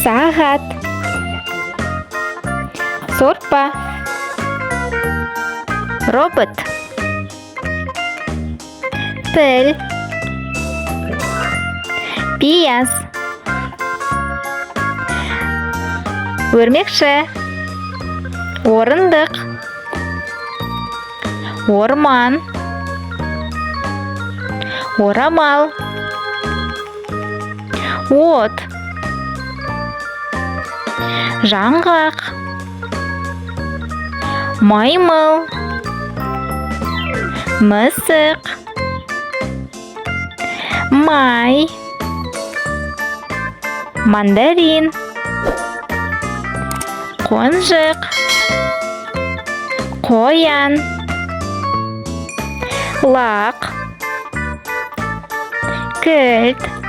Сағат. Сорпа. Робот. Піл. Пияз. Өрмекші. Орындық. Орман. Орамал. От. Жаңғақ. Маймыл. Мысық. Май. Мандарин. Қонжық. Қоян. Лақ. Кілт.